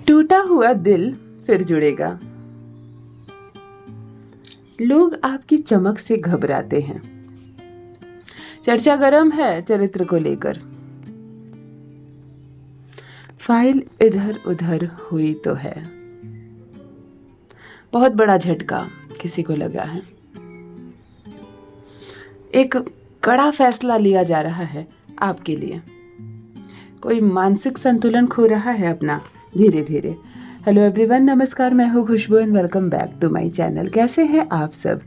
टूटा हुआ दिल फिर जुड़ेगा। लोग आपकी चमक से घबराते हैं। चर्चा गर्म है चरित्र को लेकर। फाइल इधर उधर हुई तो है। बहुत बड़ा झटका किसी को लगा है। एक कड़ा फैसला लिया जा रहा है आपके लिए। कोई मानसिक संतुलन खो रहा है अपना धीरे धीरे। हेलो एवरीवन, नमस्कार, मैं हूँ Khushboo and welcome back to my channel. कैसे हैं आप सब?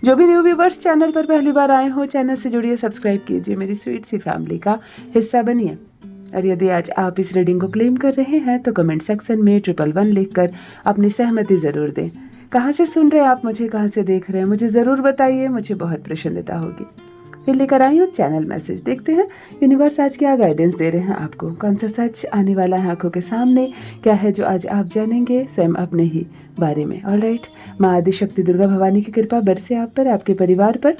जो भी न्यू व्यूवर्स चैनल पर पहली बार आए हो, चैनल से जुड़िए, सब्सक्राइब कीजिए, मेरी स्वीट सी फैमिली का हिस्सा बनिए। और यदि आज आप इस रीडिंग को क्लेम कर रहे हैं तो कमेंट सेक्शन में 111 लिखकर अपनी सहमति ज़रूर दें। कहाँ से सुन रहे हैं आप मुझे, कहाँ से देख रहे हैं, मुझे ज़रूर बताइए, मुझे बहुत प्रसन्नता होगी। फिर लेकर आई हूँ चैनल मैसेज। देखते हैं यूनिवर्स आज क्या गाइडेंस दे रहे हैं आपको। कौन सा सच आने वाला है आंखों के सामने? क्या है जो आज आप जानेंगे स्वयं अपने ही बारे में। ऑलराइट, माँ आदिशक्ति दुर्गा भवानी की कृपा बरसे आप पर, आपके परिवार पर।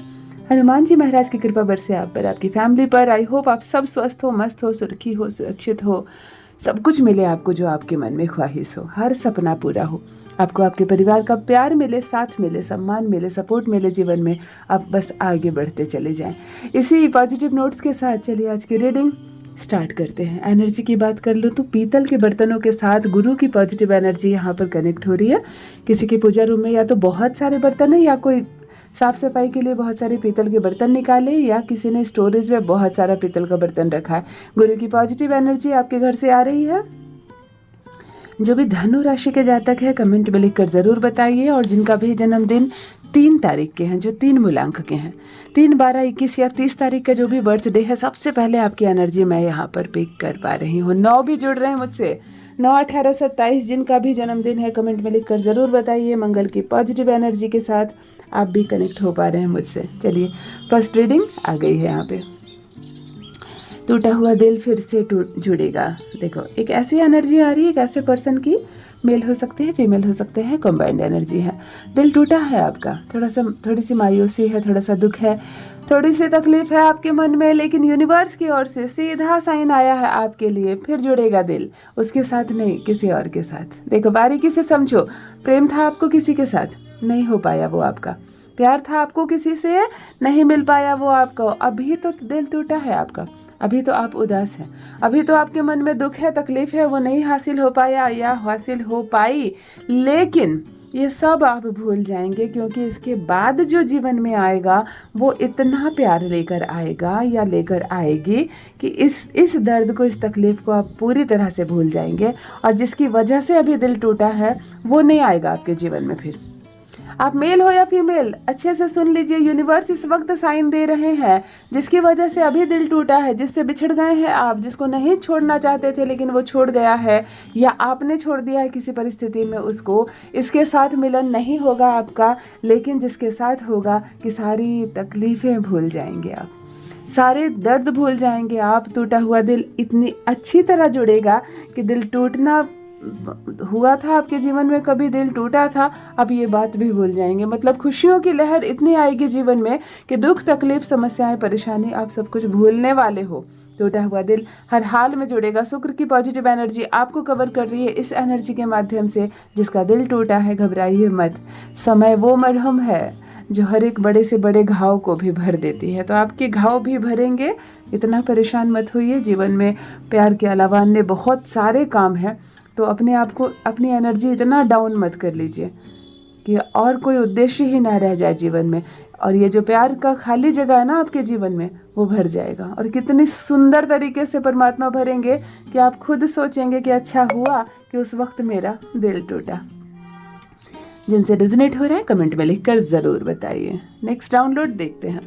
हनुमान जी महाराज की कृपा बरसे आप पर, आपकी फैमिली पर। आई होप आप सब स्वस्थ हो, मस्त हो, सुरक्षी हो, सुरक्षित हो, सब कुछ मिले आपको जो आपके मन में ख्वाहिश हो, हर सपना पूरा हो, आपको आपके परिवार का प्यार मिले, साथ मिले, सम्मान मिले, सपोर्ट मिले जीवन में। आप बस आगे बढ़ते चले जाएं। इसी पॉजिटिव नोट्स के साथ चलिए आज की रीडिंग स्टार्ट करते हैं। एनर्जी की बात कर लो तो पीतल के बर्तनों के साथ गुरु की पॉजिटिव एनर्जी यहाँ पर कनेक्ट हो रही है। किसी के पूजा रूम में या तो बहुत सारे बर्तन है, या कोई साफ सफाई के लिए बहुत सारे पीतल के बर्तन निकाले, या किसी ने स्टोरेज में बहुत सारा पीतल का बर्तन रखा है। गुरु की पॉजिटिव एनर्जी आपके घर से आ रही है। जो भी धनु राशि के जातक है कमेंट में लिखकर ज़रूर बताइए। और जिनका भी जन्मदिन 3 तारीख के हैं, जो 3 मूलांक के हैं, 3, 12, 21 या 30 तारीख का जो भी बर्थडे है, सबसे पहले आपकी एनर्जी मैं यहाँ पर पिक कर पा रही हूँ। 9 भी जुड़ रहे हैं मुझसे, 9, 18, 27। जिनका भी जन्मदिन है कमेंट में लिखकर ज़रूर बताइए। मंगल की पॉजिटिव एनर्जी के साथ आप भी कनेक्ट हो पा रहे हैं मुझसे। चलिए फर्स्ट रीडिंग आ गई है यहाँ पे। टूटा हुआ दिल फिर से जुड़ेगा। देखो, एक ऐसी एनर्जी आ रही है, एक ऐसे पर्सन की, मेल हो सकते हैं, फीमेल हो सकते हैं, कंबाइंड एनर्जी है। दिल टूटा है आपका, थोड़ी सी मायूसी है, थोड़ा सा दुख है, थोड़ी सी तकलीफ है आपके मन में, लेकिन यूनिवर्स की ओर से सीधा साइन आया है आपके लिए। फिर जुड़ेगा दिल, उसके साथ नहीं, किसी और के साथ। देखो, बारीकी से समझो। प्रेम था आपको किसी के साथ, नहीं हो पाया वो आपका। प्यार था आपको किसी से, नहीं मिल पाया वो आपको। अभी तो दिल टूटा है आपका, अभी तो आप उदास हैं, अभी तो आपके मन में दुख है, तकलीफ है, वो नहीं हासिल हो पाया या हासिल हो पाई। लेकिन ये सब आप भूल जाएंगे, क्योंकि इसके बाद जो जीवन में आएगा वो इतना प्यार लेकर आएगा या लेकर आएगी कि इस दर्द को, इस तकलीफ को आप पूरी तरह से भूल जाएंगे। और जिसकी वजह से अभी दिल टूटा है वो नहीं आएगा आपके जीवन में फिर। आप मेल हो या फीमेल, अच्छे से सुन लीजिए। यूनिवर्स इस वक्त साइन दे रहे हैं, जिसकी वजह से अभी दिल टूटा है, जिससे बिछड़ गए हैं आप, जिसको नहीं छोड़ना चाहते थे लेकिन वो छोड़ गया है, या आपने छोड़ दिया है किसी परिस्थिति में उसको। इसके साथ मिलन नहीं होगा आपका, लेकिन जिसके साथ होगा कि सारी तकलीफ़ें भूल जाएंगे आप, सारे दर्द भूल जाएंगे आप। टूटा हुआ दिल इतनी अच्छी तरह जुड़ेगा कि दिल टूटना हुआ था आपके जीवन में, कभी दिल टूटा था, अब ये बात भी भूल जाएंगे। मतलब खुशियों की लहर इतनी आएगी जीवन में कि दुख, तकलीफ, समस्याएं, परेशानी, आप सब कुछ भूलने वाले हो। टूटा हुआ दिल हर हाल में जुड़ेगा। शुक्र की पॉजिटिव एनर्जी आपको कवर कर रही है इस एनर्जी के माध्यम से। जिसका दिल टूटा है, घबराइए मत। समय वो मरहम है जो हर एक बड़े से बड़े घाव को भी भर देती है, तो आपके घाव भी भरेंगे। इतना परेशान मत होइए। जीवन में प्यार के अलावा अन्य बहुत सारे काम हैं, तो अपने आप को, अपनी एनर्जी इतना डाउन मत कर लीजिए कि और कोई उद्देश्य ही ना रह जाए जीवन में। और ये जो प्यार का खाली जगह है ना आपके जीवन में, वो भर जाएगा। और कितनी सुंदर तरीके से परमात्मा भरेंगे कि आप खुद सोचेंगे कि अच्छा हुआ कि उस वक्त मेरा दिल टूटा। जिनसे रेजोनेट हो रहा है कमेंट में लिखकर ज़रूर बताइए। नेक्स्ट डाउनलोड देखते हैं।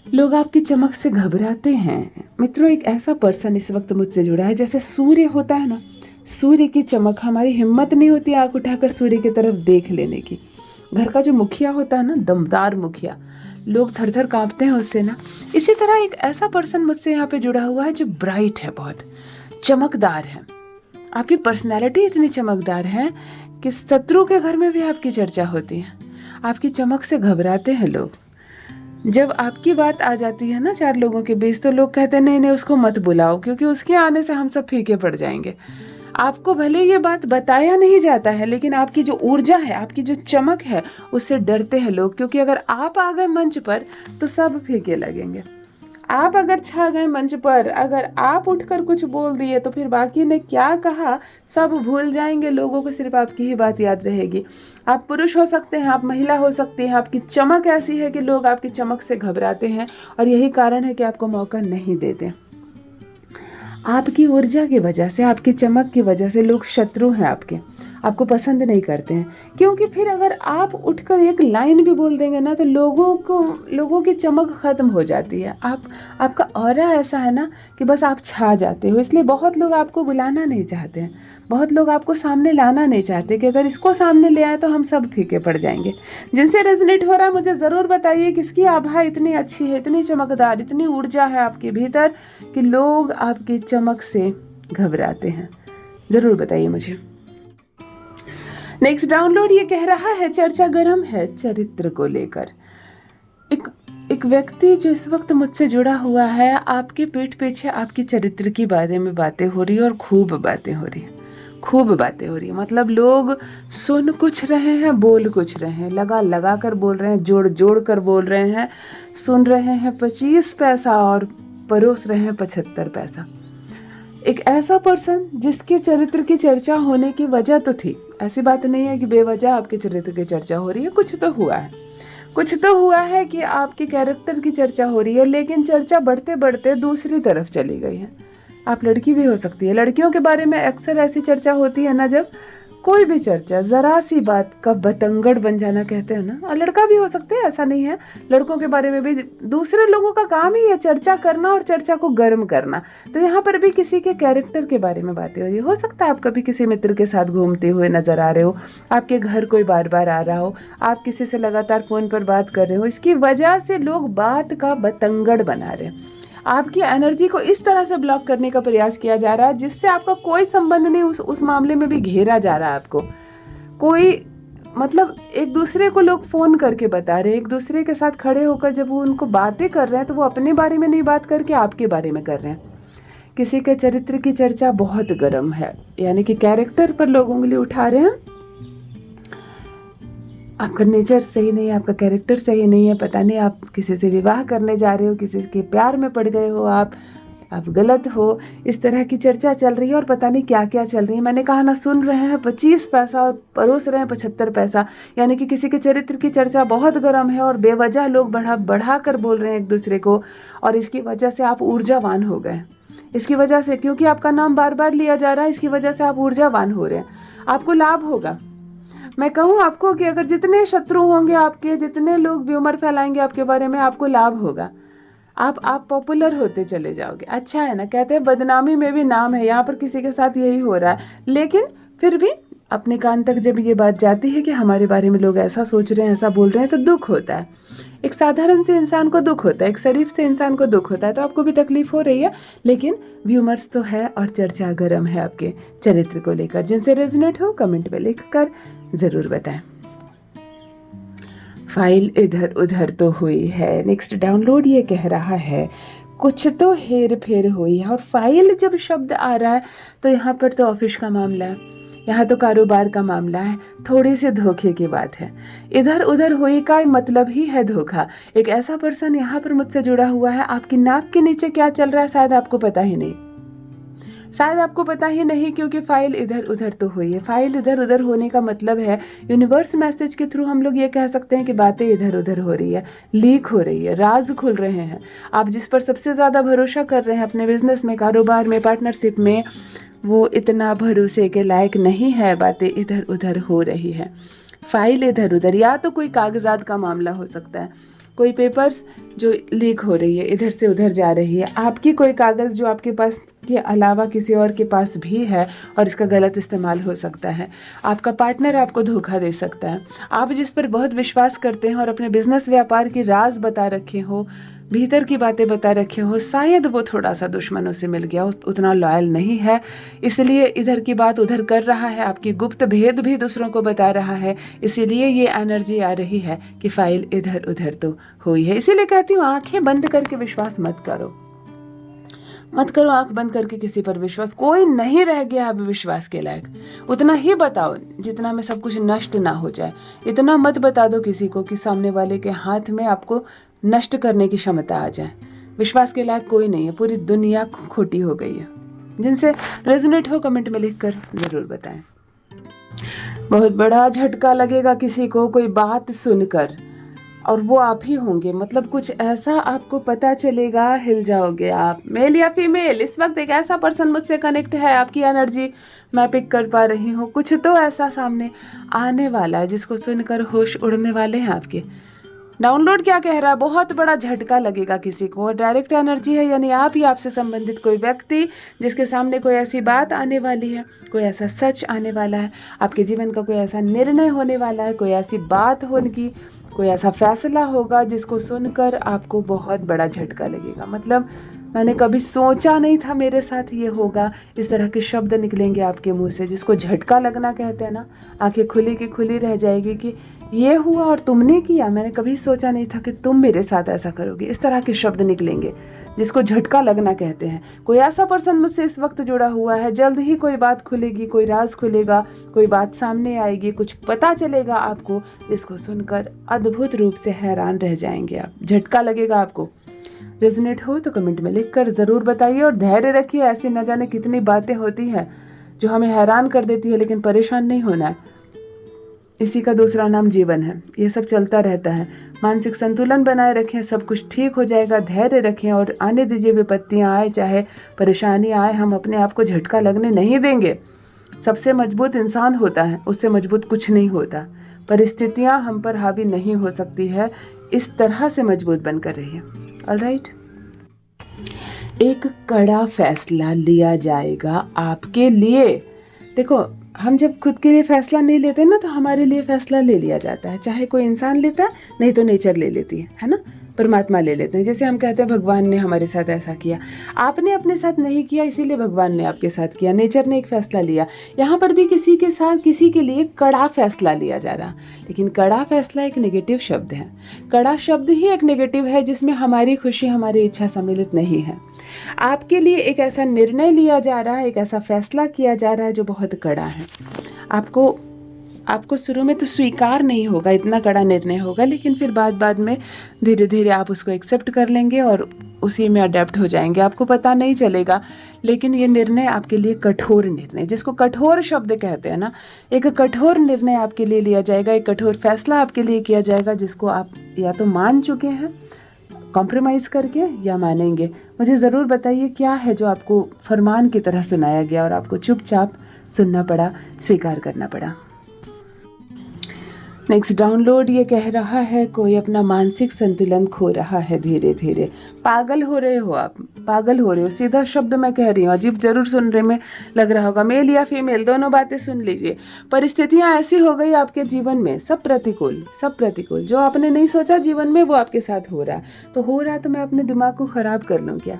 लोग आपकी चमक से घबराते हैं। मित्रों, एक ऐसा पर्सन इस वक्त मुझसे जुड़ा है, जैसे सूर्य होता है ना, सूर्य की चमक। हमारी हिम्मत नहीं होती आंख उठाकर सूर्य की तरफ देख लेने की। घर का जो मुखिया होता है ना, दमदार मुखिया, लोग थर थर कांपते हैं उससे ना। इसी तरह एक ऐसा पर्सन मुझसे यहाँ पे जुड़ा हुआ है जो ब्राइट है, बहुत चमकदार है। आपकी पर्सनैलिटी इतनी चमकदार है कि शत्रु के घर में भी आपकी चर्चा होती है। आपकी चमक से घबराते हैं लोग। जब आपकी बात आ जाती है ना 4 लोगों के बीच, तो लोग कहते हैं नहीं नहीं उसको मत बुलाओ, क्योंकि उसके आने से हम सब फीके पड़ जाएंगे। आपको भले ये बात बताया नहीं जाता है, लेकिन आपकी जो ऊर्जा है, आपकी जो चमक है, उससे डरते हैं लोग, क्योंकि अगर आप आ गए मंच पर तो सब फीके लगेंगे। आप अगर छा गए मंच पर, अगर आप उठकर कुछ बोल दिए, तो फिर बाकी ने क्या कहा सब भूल जाएंगे। लोगों को सिर्फ आपकी ही बात याद रहेगी। आप पुरुष हो सकते हैं, आप महिला हो सकती हैं, आपकी चमक ऐसी है कि लोग आपकी चमक से घबराते हैं, और यही कारण है कि आपको मौका नहीं देते। आपकी ऊर्जा की वजह से, आपकी चमक की वजह से लोग शत्रु हैं आपको पसंद नहीं करते हैं, क्योंकि फिर अगर आप उठकर एक लाइन भी बोल देंगे ना, तो लोगों की चमक ख़त्म हो जाती है। आपका ऑरा ऐसा है ना कि बस आप छा जाते हो, इसलिए बहुत लोग आपको बुलाना नहीं चाहते हैं, बहुत लोग आपको सामने लाना नहीं चाहते कि अगर इसको सामने ले आए तो हम सब फीके पड़ जाएंगे। जिनसे रेजोनेट हो रहा है मुझे ज़रूर बताइए, किसकी आभा इतनी अच्छी है, इतनी चमकदार, इतनी ऊर्जा है आपके भीतर कि लोग आपकी चमक से घबराते हैं। ज़रूर बताइए मुझे। नेक्स्ट डाउनलोड ये कह रहा है, चर्चा गर्म है चरित्र को लेकर। एक व्यक्ति जो इस वक्त मुझसे जुड़ा हुआ है, आपके पीठ पीछे आपकी चरित्र के बारे में बातें हो रही है, और खूब बातें हो रही है। मतलब लोग सुन कुछ रहे हैं, बोल कुछ रहे हैं, लगा कर बोल रहे हैं, जोड़ कर बोल रहे हैं। सुन रहे हैं 25 पैसा और परोस रहे हैं 75 पैसा। एक ऐसा पर्सन जिसके चरित्र की चर्चा होने की वजह तो थी, ऐसी बात नहीं है कि बेवजह आपके चरित्र की चर्चा हो रही है, कुछ तो हुआ है कि आपके कैरेक्टर की चर्चा हो रही है, लेकिन चर्चा बढ़ते बढ़ते दूसरी तरफ चली गई है। आप लड़की भी हो सकती है, लड़कियों के बारे में अक्सर ऐसी चर्चा होती है ना, जब कोई भी चर्चा जरा सी बात का बतंगड़ बन जाना कहते हैं ना, और लड़का भी हो सकते हैं, ऐसा नहीं है, लड़कों के बारे में भी दूसरे लोगों का काम ही है चर्चा करना और चर्चा को गर्म करना। तो यहाँ पर भी किसी के कैरेक्टर के बारे में बातें हो रही हो सकता है आप कभी किसी मित्र के साथ घूमते हुए नजर आ रहे हो, आपके घर कोई बार बार आ रहा हो, आप किसी से लगातार फोन पर बात कर रहे हो, इसकी वजह से लोग बात का बतंगड़ बना रहे हैं। आपकी एनर्जी को इस तरह से ब्लॉक करने का प्रयास किया जा रहा है जिससे आपका कोई संबंध नहीं, उस मामले में भी घेरा जा रहा है आपको। कोई मतलब एक दूसरे को लोग फ़ोन करके बता रहे हैं, एक दूसरे के साथ खड़े होकर जब वो उनको बातें कर रहे हैं तो वो अपने बारे में नहीं बात करके आपके बारे में कर रहे हैं। किसी के चरित्र की चर्चा बहुत गर्म है, यानी कि कैरेक्टर पर लोग उंगली उठा रहे हैं। आपका नेचर सही नहीं है, आपका कैरेक्टर सही नहीं है, पता नहीं आप किसी से विवाह करने जा रहे हो, किसी के प्यार में पड़ गए हो, आप गलत हो, इस तरह की चर्चा चल रही है और पता नहीं क्या क्या चल रही है। मैंने कहा ना, सुन रहे हैं 25 पैसा और परोस रहे हैं 75 पैसा, यानी कि किसी के चरित्र की चर्चा बहुत गर्म है और बेवजह लोग बढ़ा कर बोल रहे हैं एक दूसरे को, और इसकी वजह से आप ऊर्जावान हो गए। इसकी वजह से, क्योंकि आपका नाम बार बार लिया जा रहा है, इसकी वजह से आप ऊर्जावान हो रहे हैं, आपको लाभ होगा। मैं कहूँ आपको कि अगर जितने शत्रु होंगे आपके, जितने लोग व्यूमर फैलाएंगे आपके बारे में, आपको लाभ होगा। आप पॉपुलर होते चले जाओगे। अच्छा है ना, कहते हैं बदनामी में भी नाम है, यहाँ पर किसी के साथ यही हो रहा है। लेकिन फिर भी अपने कान तक जब ये बात जाती है कि हमारे बारे में लोग ऐसा सोच रहे हैं, ऐसा बोल रहे हैं, तो दुख होता है। एक साधारण से इंसान को दुख होता है, एक शरीफ से इंसान को दुख होता है। तो आपको भी तकलीफ हो रही है, लेकिन व्यूमर्स तो है और चर्चा गर्म है आपके चरित्र को लेकर। जिनसे रेजोनेट हो कमेंट में लिख कर ज़रूर बताएं। फाइल इधर उधर तो हुई है। नेक्स्ट डाउनलोड ये कह रहा है, कुछ तो हेर फेर हुई है। और फाइल जब शब्द आ रहा है तो यहाँ पर तो ऑफिस का मामला है, यहाँ तो कारोबार का मामला है, थोड़ी सी धोखे की बात है। इधर उधर हुई का मतलब ही है धोखा। एक ऐसा पर्सन यहाँ पर मुझसे जुड़ा हुआ है, आपकी नाक के नीचे क्या चल रहा है शायद आपको पता ही नहीं, क्योंकि फाइल इधर उधर तो हुई है। फाइल इधर उधर होने का मतलब है यूनिवर्स मैसेज के थ्रू हम लोग ये कह सकते हैं कि बातें इधर उधर हो रही है, लीक हो रही है, राज खुल रहे हैं। आप जिस पर सबसे ज़्यादा भरोसा कर रहे हैं अपने बिजनेस में, कारोबार में, पार्टनरशिप में, वो इतना भरोसे के लायक नहीं है, बातें इधर उधर हो रही है। फाइल इधर उधर, या तो कोई कागजात का मामला हो सकता है, कोई पेपर्स जो लीक हो रही है, इधर से उधर जा रही है, आपकी कोई कागज़ जो आपके पास के अलावा किसी और के पास भी है और इसका गलत इस्तेमाल हो सकता है। आपका पार्टनर आपको धोखा दे सकता है। आप जिस पर बहुत विश्वास करते हैं और अपने बिजनेस व्यापार की राज बता रखे हो, भीतर की बातें बता रखे हो, शायद वो थोड़ा सा दुश्मनों से मिल गया, उतना लॉयल नहीं है, इसलिए इधर की बात उधर कर रहा है, आपकी गुप्त भेद भी दूसरों को बता रहा है, इसीलिए ये एनर्जी आ रही है कि फाइल इधर उधर तो हुई है। इसीलिए कहती हूँ आंखें बंद करके विश्वास मत करो, मत करो आंख बंद करके किसी पर विश्वास। कोई नहीं रह गया अभी विश्वास के लायक। उतना ही बताओ जितना में सब कुछ नष्ट ना हो जाए। इतना मत बता दो किसी को कि सामने वाले के हाथ में आपको नष्ट करने की क्षमता आ जाए। विश्वास के लायक कोई नहीं है, पूरी दुनिया खोटी हो गई है। जिनसे रेजोनेट हो कमेंट में लिखकर जरूर बताएं। बहुत बड़ा झटका लगेगा किसी को कोई बात सुनकर, और वो आप ही होंगे। मतलब कुछ ऐसा आपको पता चलेगा, हिल जाओगे आप। मेल या फीमेल, इस वक्त एक ऐसा पर्सन मुझसे कनेक्ट है, आपकी एनर्जी मैं पिक कर पा रही हूँ। कुछ तो ऐसा सामने आने वाला है जिसको सुनकर होश उड़ने वाले हैं आपके। डाउनलोड क्या कह रहा है, बहुत बड़ा झटका लगेगा किसी को। और डायरेक्ट एनर्जी है, यानी आप ही आपसे संबंधित कोई व्यक्ति जिसके सामने कोई ऐसी बात आने वाली है, कोई ऐसा सच आने वाला है, आपके जीवन का कोई ऐसा निर्णय होने वाला है, कोई ऐसी बात होगी, कोई ऐसा फैसला होगा जिसको सुनकर आपको बहुत बड़ा झटका लगेगा। मतलब मैंने कभी सोचा नहीं था मेरे साथ ये होगा, इस तरह के शब्द निकलेंगे आपके मुंह से, जिसको झटका लगना कहते हैं ना। आंखें खुली की खुली रह जाएगी कि ये हुआ और तुमने किया, मैंने कभी सोचा नहीं था कि तुम मेरे साथ ऐसा करोगे। इस तरह के शब्द निकलेंगे जिसको झटका लगना कहते हैं। कोई ऐसा पर्सन मुझसे इस वक्त जुड़ा हुआ है, जल्द ही कोई बात खुलेगी, कोई राज खुलेगा, कोई बात सामने आएगी, कुछ पता चलेगा आपको जिसको सुनकर अद्भुत रूप से हैरान रह जाएंगे आप। झटका लगेगा आपको। रेजोनेट हो तो कमेंट में लिखकर ज़रूर बताइए और धैर्य रखिए। ऐसी न जाने कितनी बातें होती हैं जो हमें हैरान कर देती है, लेकिन परेशान नहीं होना है। इसी का दूसरा नाम जीवन है। ये सब चलता रहता है। मानसिक संतुलन बनाए रखें, सब कुछ ठीक हो जाएगा। धैर्य रखें और आने दीजिए, विपत्तियाँ आए चाहे परेशानी आए, हम अपने आप को झटका लगने नहीं देंगे। सबसे मजबूत इंसान होता है, उससे मजबूत कुछ नहीं होता। परिस्थितियाँ हम पर हावी नहीं हो सकती है, इस तरह से मजबूत बनकर रहिए। ऑलराइट, एक कड़ा फैसला लिया जाएगा आपके लिए। देखो, हम जब खुद के लिए फैसला नहीं लेते ना, तो हमारे लिए फैसला ले लिया जाता है। चाहे कोई इंसान लेता है, नहीं तो नेचर ले लेती है ना, परमात्मा ले लेते हैं। जैसे हम कहते हैं भगवान ने हमारे साथ ऐसा किया, आपने अपने साथ नहीं किया, इसीलिए भगवान ने आपके साथ किया। नेचर ने एक फैसला लिया। यहाँ पर भी किसी के साथ किसी के लिए कड़ा फैसला लिया जा रहा, लेकिन कड़ा फैसला एक नेगेटिव शब्द है। कड़ा शब्द ही एक नेगेटिव है जिसमें हमारी खुशी, हमारी इच्छा सम्मिलित नहीं है। आपके लिए एक ऐसा निर्णय लिया जा रहा है, एक ऐसा फैसला किया जा रहा है जो बहुत कड़ा है। आपको शुरू में तो स्वीकार नहीं होगा, इतना कड़ा निर्णय होगा, लेकिन फिर बाद में धीरे धीरे आप उसको एक्सेप्ट कर लेंगे और उसी में अडेप्ट हो जाएंगे। आपको पता नहीं चलेगा, लेकिन ये निर्णय आपके लिए कठोर निर्णय, जिसको कठोर शब्द कहते हैं ना, एक कठोर निर्णय आपके लिए लिया जाएगा, एक कठोर फैसला आपके लिए किया जाएगा, जिसको आप या तो मान चुके हैं कॉम्प्रोमाइज़ करके या मानेंगे। मुझे ज़रूर बताइए क्या है जो आपको फरमान की तरह सुनाया गया और आपको चुपचाप सुनना पड़ा, स्वीकार करना पड़ा। नेक्स्ट डाउनलोड ये कह रहा है कोई अपना मानसिक संतुलन खो रहा है धीरे धीरे। पागल हो रहे हो आप, पागल हो रहे हो। सीधा शब्द मैं कह रही हूँ, अजीब जरूर सुन रहे में लग रहा होगा। मेल या फीमेल, दोनों बातें सुन लीजिए। परिस्थितियाँ ऐसी हो गई आपके जीवन में, सब प्रतिकूल, सब प्रतिकूल। जो आपने नहीं सोचा जीवन में वो आपके साथ हो रहा है। तो हो रहा है तो मैं अपने दिमाग को ख़राब कर लूँ क्या?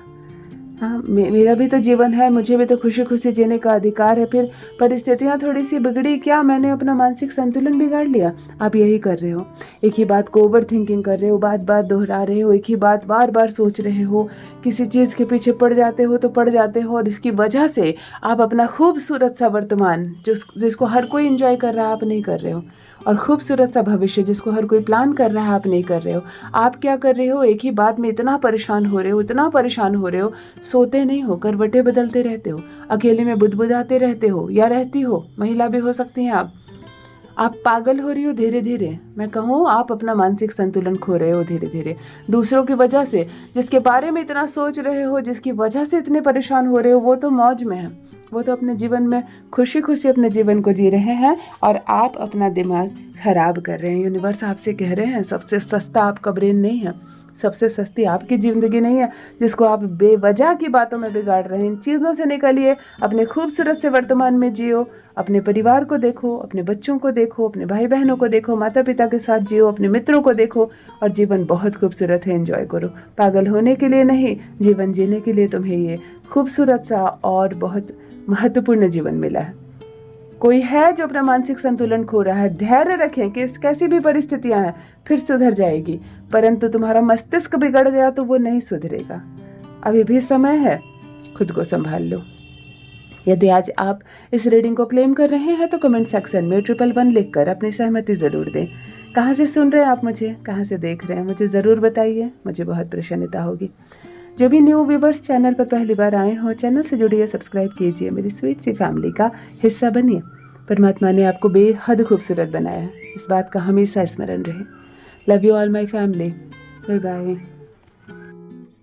हाँ, मेरा भी तो जीवन है, मुझे भी तो खुशी खुशी जीने का अधिकार है। फिर परिस्थितियाँ थोड़ी सी बिगड़ी, क्या मैंने अपना मानसिक संतुलन बिगाड़ लिया? आप यही कर रहे हो, एक ही बात को ओवर थिंकिंग कर रहे हो, बात बात दोहरा रहे हो, एक ही बात बार बार सोच रहे हो, किसी चीज़ के पीछे पड़ जाते हो तो पड़ जाते हो, और इसकी वजह से आप अपना खूबसूरत सा वर्तमान जिसको हर कोई एंजॉय कर रहा है, आप नहीं कर रहे हो। और खूबसूरत सा भविष्य जिसको हर कोई प्लान कर रहा है, आप नहीं कर रहे हो। आप क्या कर रहे हो? एक ही बात में इतना परेशान हो रहे हो, इतना परेशान हो रहे हो, सोते नहीं हो, करवटें बदलते रहते हो, अकेले में बुदबुदाते रहते हो या रहती हो, महिला भी हो सकती हैं आप पागल हो रही हो धीरे धीरे। मैं कहूँ आप अपना मानसिक संतुलन खो रहे हो धीरे धीरे, दूसरों की वजह से। जिसके बारे में इतना सोच रहे हो, जिसकी वजह से इतने परेशान हो रहे हो, वो तो मौज में है, वो तो अपने जीवन में खुशी खुशी अपने जीवन को जी रहे हैं, और आप अपना दिमाग खराब कर रहे हैं। यूनिवर्स आपसे कह रहे हैं सबसे सस्ता आपका ब्रेन नहीं है, सबसे सस्ती आपकी ज़िंदगी नहीं है जिसको आप बेवजह की बातों में बिगाड़ रहे हैं। इन चीज़ों से निकलिए, अपने खूबसूरत से वर्तमान में जियो, अपने परिवार को देखो, अपने बच्चों को देखो, अपने भाई बहनों को देखो, माता पिता के साथ जियो, अपने मित्रों को देखो और जीवन बहुत खूबसूरत है, एंजॉय करो। पागल होने के लिए नहीं, जीवन जीने के लिए तुम्हें ये खूबसूरत सा और बहुत महत्वपूर्ण जीवन मिला है। कोई है जो अपना मानसिक संतुलन खो रहा है, धैर्य रखें कि कैसी भी परिस्थितियां हैं फिर सुधर जाएगी, परंतु तुम्हारा मस्तिष्क बिगड़ गया तो वो नहीं सुधरेगा। अभी भी समय है, खुद को संभाल लो। यदि आज आप इस रीडिंग को क्लेम कर रहे हैं तो कमेंट सेक्शन में 111 लिखकर अपनी सहमति ज़रूर दें। कहाँ से सुन रहे हैं आप मुझे, कहाँ से देख रहे हैं, मुझे ज़रूर बताइए, मुझे बहुत प्रसन्नता होगी। जो भी न्यू व्यूवर्स चैनल पर पहली बार आए हो, चैनल से जुड़िए, सब्सक्राइब कीजिए, मेरी स्वीट सी फैमिली का हिस्सा बनिए। परमात्मा ने आपको बेहद खूबसूरत बनाया है, इस बात का हमेशा स्मरण रहे। Love you all my family, bye bye.